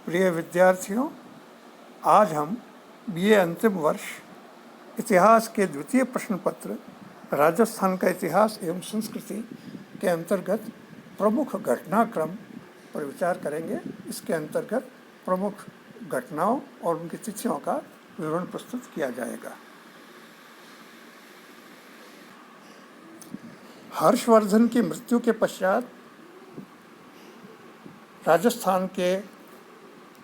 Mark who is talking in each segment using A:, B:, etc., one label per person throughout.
A: प्रिय विद्यार्थियों, आज हम बीए अंतिम वर्ष इतिहास के द्वितीय प्रश्न पत्र राजस्थान का इतिहास एवं संस्कृति के अंतर्गत प्रमुख घटनाक्रम पर विचार करेंगे। इसके अंतर्गत प्रमुख घटनाओं और उनकी तिथियों का विवरण प्रस्तुत किया जाएगा। हर्षवर्धन की मृत्यु के पश्चात राजस्थान के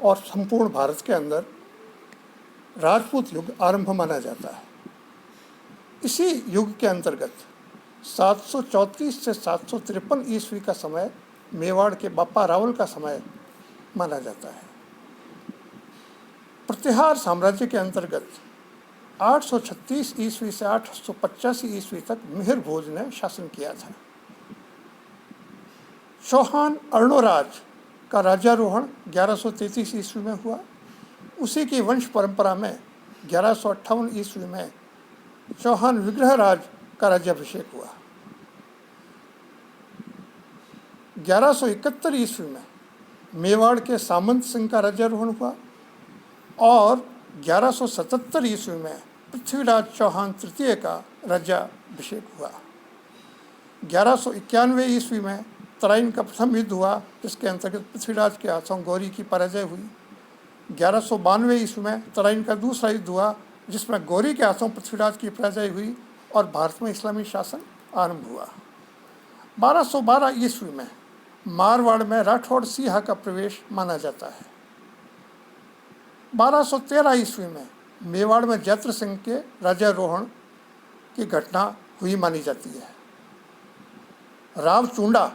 A: और संपूर्ण भारत के अंदर राजपूत युग आरंभ माना जाता है। इसी युग के अंतर्गत 734 से 753 ईस्वी का समय मेवाड़ के बापा रावल का समय माना जाता है। प्रतिहार साम्राज्य के अंतर्गत 836 ईस्वी से 885 ईस्वी तक मिहिर भोज ने शासन किया था। चौहान अर्णोराज का राज्यारोहण 1133 ईस्वी में हुआ। उसी की वंश परंपरा में 1158 ईस्वी में चौहान विग्रहराज का राज्याभिषेक हुआ। 1171 ईस्वी में मेवाड़ के सामंत सिंह का राज्यारोहण हुआ और 1177 ईस्वी में पृथ्वीराज चौहान तृतीय का राज्याभिषेक हुआ। 1191 ईस्वी में तराइन का प्रथम युद्ध हुआ, जिसके अंतर्गत पृथ्वीराज के हाथों गौरी की पराजय हुई। 1192 ईस्वी में तराइन का दूसरा युद्ध हुआ, जिसमें गौरी के हाथों पृथ्वीराज की पराजय हुई और भारत में इस्लामी शासन आरंभ हुआ। 1212 ईस्वी में मारवाड़ में राठौड़ सिंह का प्रवेश माना जाता है। 1213 ईस्वी में मेवाड़ में जैत्र सिंह के राज्यारोहण की घटना हुई मानी जाती है। राव चूंडा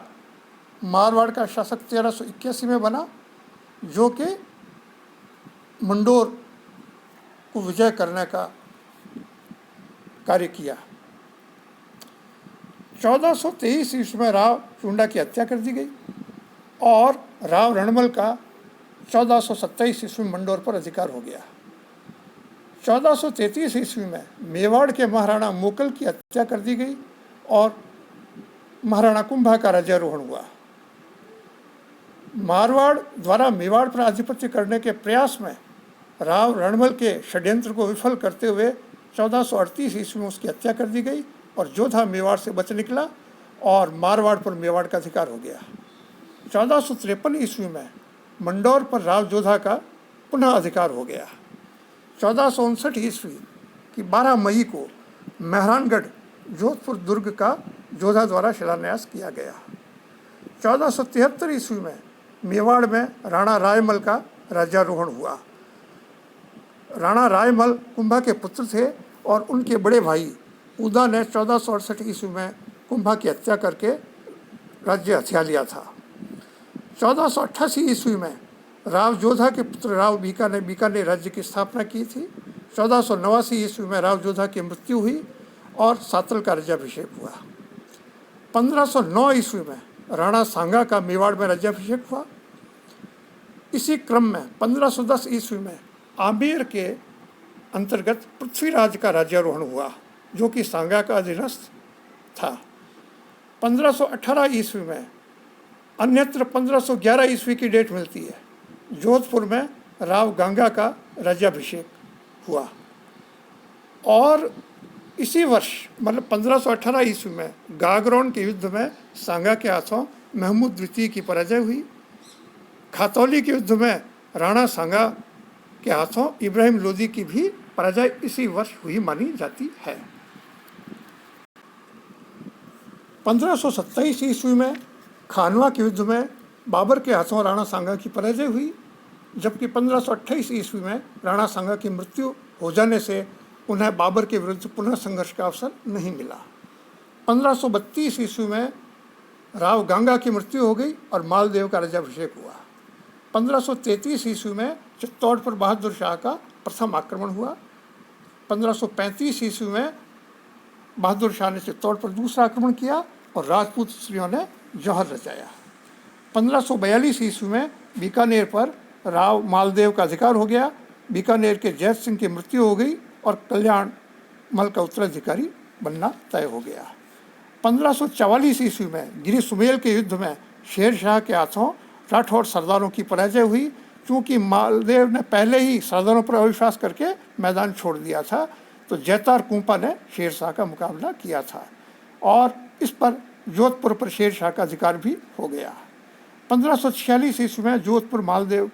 A: मारवाड़ का शासक 1381 में बना, जो कि मंडोर को विजय करने का कार्य किया। 1423 ईस्वी में राव चूंडा की हत्या कर दी गई और राव रणमल का 1427 ईस्वी में मंडोर पर अधिकार हो गया। 1433 ईस्वी में मेवाड़ के महाराणा मोकल की हत्या कर दी गई और महाराणा कुंभा का राज्यारोहण हुआ। मारवाड़ द्वारा मेवाड़ पर आधिपत्य करने के प्रयास में राव रणमल के षड्यंत्र को विफल करते हुए 1438 ईस्वी में उसकी हत्या कर दी गई और जोधा मेवाड़ से बच निकला और मारवाड़ पर मेवाड़ का अधिकार हो गया। 1453 ईस्वी में मंडौर पर राव जोधा का पुनः अधिकार हो गया। 1459 ईस्वी की 12 मई को मेहरानगढ़ जोधपुर दुर्ग का जोधा द्वारा शिलान्यास किया गया। 1473 ईस्वी में मेवाड़ में राणा रायमल का राज्यारोहण हुआ। राणा रायमल कुंभा के पुत्र थे और उनके बड़े भाई उदा ने 1468 ईस्वी में कुंभा की हत्या करके राज्य हथिया लिया था। 1488 ईस्वी में राव जोधा के पुत्र राव बीका ने बीकानेर राज्य की स्थापना की थी। 1489 ईस्वी में राव जोधा की मृत्यु हुई और सातल का राज्याभिषेक हुआ। 1509 ईस्वी में राणा सांगा का मेवाड़ में राज्याभिषेक हुआ। इसी क्रम में 1510 ईस्वी में आमेर के अंतर्गत पृथ्वीराज का राज्यारोहण हुआ, जो कि सांगा का अधीनस्थ था। 1518 ईस्वी में अन्यत्र 1511 ईस्वी की डेट मिलती है, जोधपुर में राव गंगा का राज्याभिषेक हुआ और इसी वर्ष मतलब 1518 ईस्वी में गागरौन के युद्ध में सांगा के हाथों महमूद द्वितीय की पराजय हुई। खातौली के युद्ध में राणा सांगा के हाथों इब्राहिम लोदी की भी पराजय इसी वर्ष हुई मानी जाती है। 1527 ईस्वी में खानवा के युद्ध में बाबर के हाथों राणा सांगा की पराजय हुई, जबकि 1528 ईस्वी में राणा सांगा की मृत्यु हो जाने से उन्हें बाबर के विरुद्ध पुनः संघर्ष का अवसर नहीं मिला। 1532 ईस्वी में राव गंगा की मृत्यु हो गई और मालदेव का राज्याभिषेक हुआ। 1533 ईस्वी में चित्तौड़ पर बहादुर शाह का प्रथम आक्रमण हुआ। 1535 ईस्वी में बहादुर शाह ने चित्तौड़ पर दूसरा आक्रमण किया और राजपूत स्त्रियों ने जौहर रचाया। 1542 ईस्वी में बीकानेर पर राव मालदेव का अधिकार हो गया। बीकानेर के जैत सिंह की मृत्यु हो गई और कल्याण मल का उत्तराधिकारी बनना तय हो गया। 1544 ईस्वी में गिरी सुमेल के युद्ध में शेर शाह के हाथों राठौड़ सरदारों की पराजय हुई, चूँकि मालदेव ने पहले ही सरदारों पर अविश्वास करके मैदान छोड़ दिया था, तो जैतार कुंपा ने शेर शाह का मुकाबला किया था और इस पर जोधपुर पर शेर शाह का अधिकार भी हो गया। 1546 ईस्वी में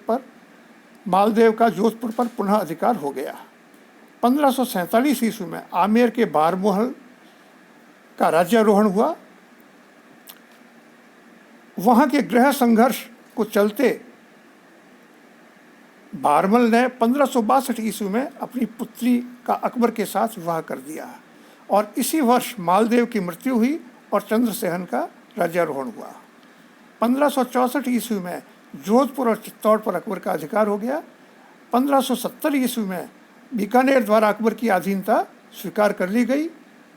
A: मालदेव का जोधपुर पर पुनः अधिकार हो गया। 1547 ईस्वी में आमेर के बारमोहल का राज्यारोहण हुआ। वहाँ के गृह संघर्ष को चलते बारमल ने 1562 ईस्वी में अपनी पुत्री का अकबर के साथ विवाह कर दिया और इसी वर्ष मालदेव की मृत्यु हुई और चंद्रसेन का राज्यारोहण हुआ। 1564 ईस्वी में जोधपुर और चित्तौड़ पर अकबर का अधिकार हो गया। 1570 ईस्वी में बीकानेर द्वारा अकबर की अधीनता स्वीकार कर ली गई।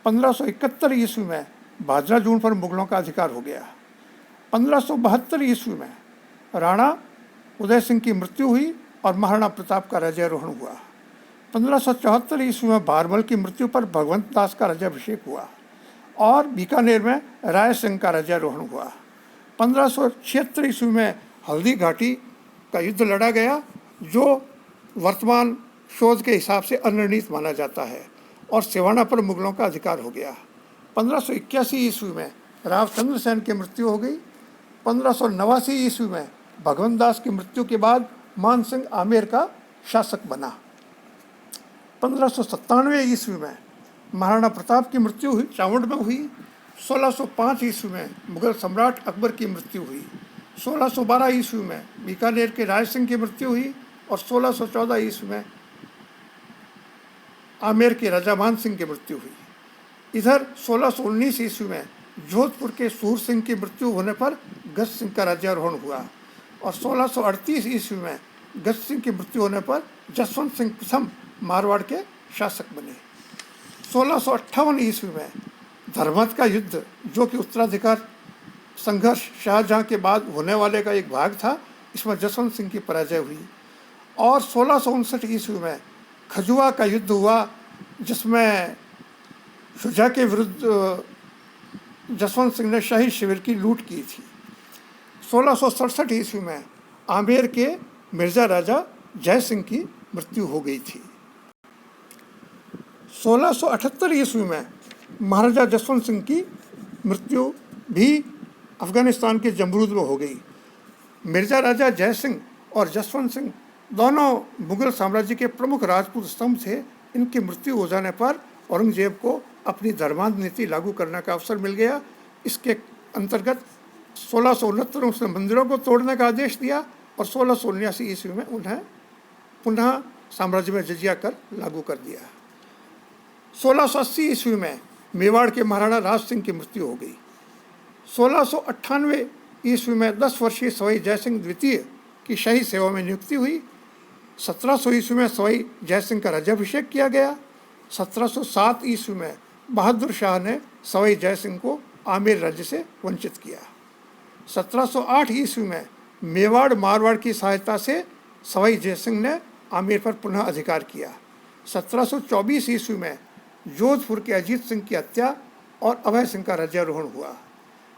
A: 1571 ईस्वी में भादरा जून पर मुगलों का अधिकार हो गया। 1572 ईस्वी में राणा उदय सिंह की मृत्यु हुई और महाराणा प्रताप का राज्यारोहण हुआ। 1574 ईस्वी में बारमल की मृत्यु पर भगवंत दास का राज्याभिषेक हुआ और बीकानेर में राय सिंह का राज्यारोहण हुआ। 1576 ईस्वी में हल्दी घाटी का युद्ध लड़ा गया, जो वर्तमान शोध के हिसाब से अनिर्णित माना जाता है और सिवाना पर मुगलों का अधिकार हो गया। 1581 ईस्वी में राव चंद्रसेन की मृत्यु हो गई। 1589 ईस्वी में भगवंत दास की मृत्यु के बाद मान सिंह आमेर का शासक बना। 1597 ईस्वी में महाराणा प्रताप की मृत्यु हुई, चावंड में हुई। 1605 ईस्वी में मुगल सम्राट अकबर की मृत्यु हुई। 1612 ईस्वी में बीकानेर के राय सिंह की मृत्यु हुई और 1614 ईस्वी में आमेर के राजा मान सिंह की मृत्यु हुई। इधर 1619 ईस्वी में जोधपुर के सूर सिंह की मृत्यु होने पर गज सिंह का राज्यारोहण हुआ और 1638 ईस्वी में गज सिंह की मृत्यु होने पर जसवंत सिंह प्रथम मारवाड़ के शासक बने। 1658 ईस्वी में धर्मत का युद्ध, जो कि उत्तराधिकार संघर्ष शाहजहां के बाद होने वाले का एक भाग था, इसमें जसवंत सिंह की पराजय हुई और 1659 ईस्वी में खजुआ का युद्ध हुआ, जिसमें शुजा के विरुद्ध जसवंत सिंह ने शाही शिविर की लूट की थी। 1667 ईस्वी में आमेर के मिर्जा राजा जय सिंह की मृत्यु हो गई थी। 1678 ईस्वी में महाराजा जसवंत सिंह की मृत्यु भी अफगानिस्तान के जमरूद में हो गई। मिर्जा राजा जय सिंह और जसवंत सिंह दोनों मुगल साम्राज्य के प्रमुख राजपूत स्तंभ थे। इनकी मृत्यु हो जाने पर औरंगजेब को अपनी धर्मांध नीति लागू करने का अवसर मिल गया। इसके अंतर्गत 1669 में उसने मंदिरों को तोड़ने का आदेश दिया और 1679 ईस्वी में उन्हें पुनः साम्राज्य में जजिया कर लागू कर दिया। 1680 ईस्वी में मेवाड़ के महाराणा राज सिंह की मृत्यु हो गई। 1698 ईस्वी में 10 वर्षीय सवाई जयसिंह द्वितीय की शाही सेवा में नियुक्ति हुई। 1700 ईस्वी में सवाई जयसिंह का राज्याभिषेक किया गया। 1707 ईस्वी में बहादुर शाह ने सवाई जयसिंह को आमेर राज्य से वंचित किया। 1708 ईस्वी में मेवाड़ मारवाड़ की सहायता से सवाई जयसिंह ने आमेर पर पुनः अधिकार किया। 1724 ईस्वी में जोधपुर के अजीत सिंह की हत्या और अभय सिंह का राज्यारोहण हुआ।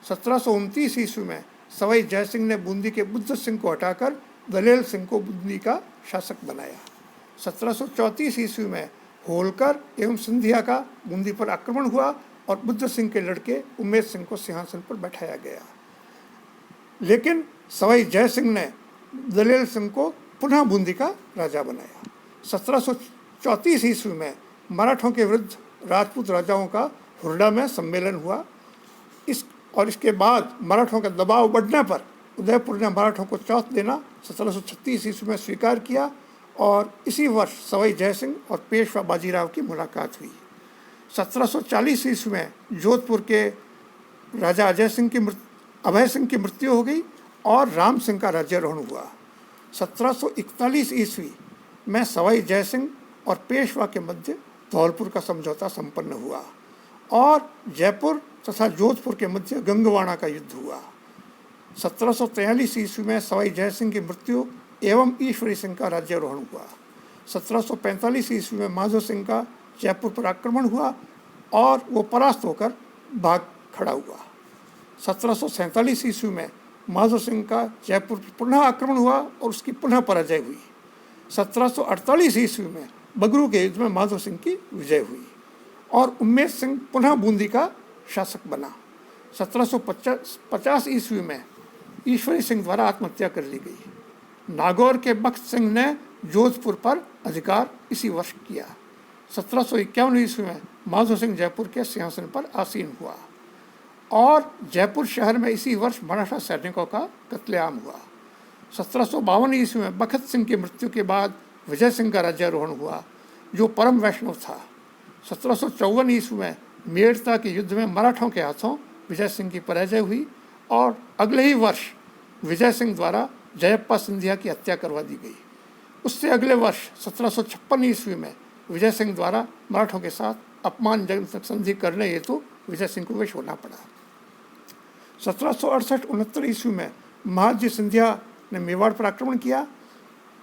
A: 1729 ईस्वी में सवाई जयसिंह ने बूंदी के बुद्ध सिंह को हटाकर दलेल सिंह को बूंदी का शासक बनाया। 1734 ईस्वी में होलकर एवं सिंधिया का बूंदी पर आक्रमण हुआ और बुद्ध सिंह के लड़के उमेद सिंह को सिंहासन पर बैठाया गया, लेकिन सवाई जय सिंह ने दलेल सिंह को पुनः बूंदी का राजा बनाया। 1734 ईस्वी में मराठों के विरुद्ध राजपूत राजाओं का हुरडा में सम्मेलन हुआ। इसके बाद मराठों का दबाव बढ़ने पर उदयपुर ने मराठों को चौथ देना 1736 ईस्वी में स्वीकार किया और इसी वर्ष सवाई जयसिंह और पेशवा बाजीराव की मुलाकात हुई। 1740 ईस्वी में जोधपुर के राजा अभय सिंह की मृत्यु हो गई और राम सिंह का राज्यारोहण हुआ। 1741 ईस्वी में सवाई जयसिंह और पेशवा के मध्य धौलपुर का समझौता संपन्न हुआ और जयपुर तथा जोधपुर के मध्य गंगवाणा का युद्ध हुआ। 1743 ईस्वी में सवाई जयसिंह की मृत्यु एवं ईश्वरी सिंह का राज्यारोहण हुआ। 1745 ईस्वी में माधो सिंह का जयपुर पर आक्रमण हुआ और वो परास्त होकर भाग खड़ा हुआ। 1747 ईस्वी में माधो सिंह का जयपुर पर पुनः आक्रमण हुआ और उसकी पुनः पराजय हुई। 1748 ईस्वी में बगरू के युद्ध में माधो सिंह की विजय हुई और उम्मेद सिंह पुनः बूंदी का शासक बना। 1750 ईस्वी में ईश्वरी सिंह द्वारा आत्महत्या कर ली गई। नागौर के बख्त सिंह ने जोधपुर पर अधिकार इसी वर्ष किया। 1751 ईस्वी में माधो सिंह जयपुर के सिंहासन पर आसीन हुआ और जयपुर शहर में इसी वर्ष मराठा सैनिकों का कत्लेआम हुआ। 1752 ईस्वी में बखत सिंह की मृत्यु के बाद विजय सिंह का राज्यारोहण हुआ, जो परम वैष्णव था। 1754 ईस्वी में मेड़ता के युद्ध में मराठों के हाथों विजय सिंह की पराजय हुई और अगले ही वर्ष विजय सिंह द्वारा जयप्पा सिंधिया की हत्या करवा दी गई। उससे अगले वर्ष 1756 ईस्वी में विजय सिंह द्वारा मराठों के साथ अपमानजनक संधि करने हेतु विजय सिंह को विष होना पड़ा। 1768-69 ईस्वी में महादजी सिंधिया ने मेवाड़ पर आक्रमण किया,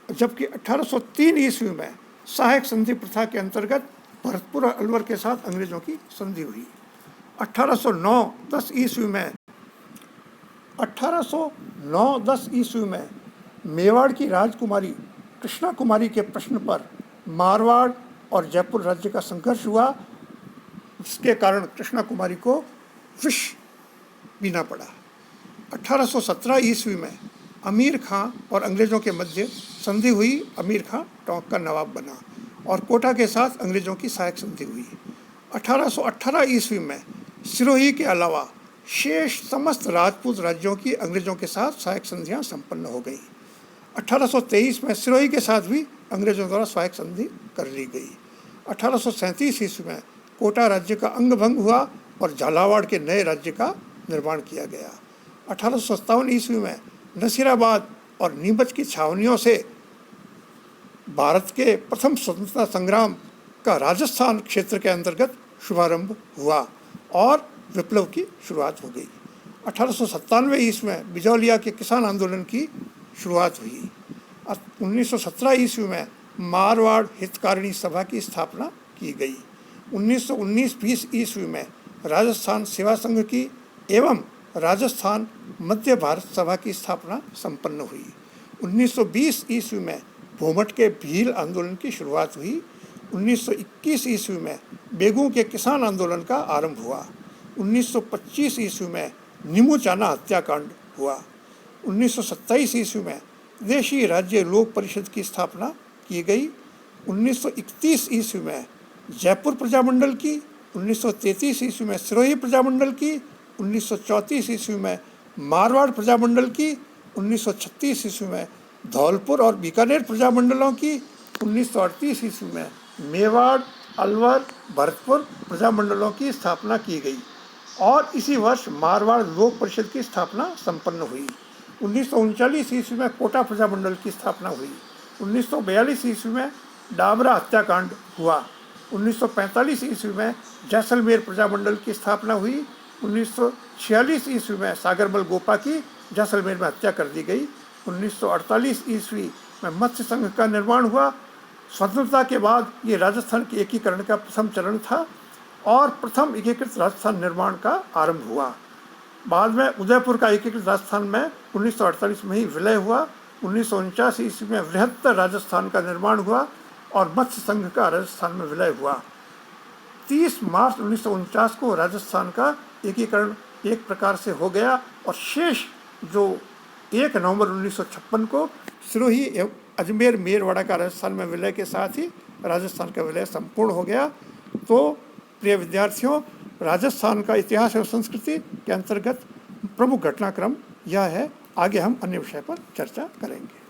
A: जबकि 1803 ईस्वी में सहायक संधि प्रथा के अंतर्गत भरतपुर और अलवर के साथ अंग्रेजों की संधि हुई। 1809-10 ईस्वी में मेवाड़ की राजकुमारी कृष्णा कुमारी के प्रश्न पर मारवाड़ और जयपुर राज्य का संघर्ष हुआ, जिसके कारण कृष्णा कुमारी को विष पीना पड़ा। 1817 ईस्वी में अमीर खां और अंग्रेज़ों के मध्य संधि हुई। अमीर खां टोंक का नवाब बना और कोटा के साथ अंग्रेज़ों की सहायक संधि हुई। 1818 ईस्वी में सिरोही के अलावा शेष समस्त राजपूत राज्यों की अंग्रेज़ों के साथ सहायक संधियां संपन्न हो गई। 1823 में सिरोही के साथ भी अंग्रेज़ों द्वारा सहायक संधि कर ली गई। 1837 ईस्वी में कोटा राज्य का अंग भंग हुआ और झालावाड़ के नए राज्य का निर्माण किया गया। 1857 ईस्वी में नसीराबाद और नीमच की छावनियों से भारत के प्रथम स्वतंत्रता संग्राम का राजस्थान क्षेत्र के अंतर्गत शुभारंभ हुआ और विप्लव की शुरुआत हो गई। 1897 ईस्वी में बिजौलिया के किसान आंदोलन की शुरुआत हुई। 1917 ईस्वी में मारवाड़ हितकारिणी सभा की स्थापना की गई। 1919-20 ईस्वी में राजस्थान सेवा संघ की एवं राजस्थान मध्य भारत सभा की स्थापना संपन्न हुई। 1920 ईस्वी में भोमट के भील आंदोलन की शुरुआत हुई। 1921 ईस्वी में बेगू के किसान आंदोलन का आरंभ हुआ। 1925 ईस्वी में निमुचाना हत्याकांड हुआ। 1927 ईस्वी में देशी राज्य लोक परिषद की स्थापना की गई। 1931 ईस्वी में जयपुर प्रजामंडल की, 1933 ईस्वी में सिरोही प्रजामंडल की, 1934 ईस्वी में मारवाड़ प्रजामंडल की, 1936 ईस्वी में धौलपुर और बीकानेर प्रजामंडलों की, 1938 ईस्वी में मेवाड़, अलवर, भरतपुर प्रजामंडलों की स्थापना की गई और इसी वर्ष मारवाड़ लोक परिषद की स्थापना संपन्न हुई। 1939 ईस्वी में कोटा प्रजामंडल की स्थापना हुई। 1942 ईस्वी में डाबरा हत्याकांड हुआ। 1945 ईस्वी में जैसलमेर प्रजामंडल की स्थापना हुई। 1946 ईस्वी में सागरमल गोपा की जैसलमेर में हत्या कर दी गई। 1948 ईस्वी में मत्स्य संघ का निर्माण हुआ। स्वतंत्रता के बाद ये राजस्थान के एकीकरण का प्रथम चरण था और प्रथम एकीकृत राजस्थान निर्माण का आरंभ हुआ। बाद में उदयपुर का एकीकृत राजस्थान में 1948 में ही विलय हुआ। 1949 ईस्वी में बृहत्तर राजस्थान का निर्माण हुआ और मत्स्य संघ का राजस्थान में विलय हुआ। 30 मार्च 1949 को राजस्थान का एकीकरण एक प्रकार से हो गया और शेष जो 1 नवंबर 1956 को सिरोही एवं अजमेर मेरवाड़ा का राजस्थान में विलय के साथ ही राजस्थान का विलय संपूर्ण हो गया। तो प्रिय विद्यार्थियों, राजस्थान का इतिहास एवं संस्कृति के अंतर्गत प्रमुख घटनाक्रम यह है। आगे हम अन्य विषय पर चर्चा करेंगे।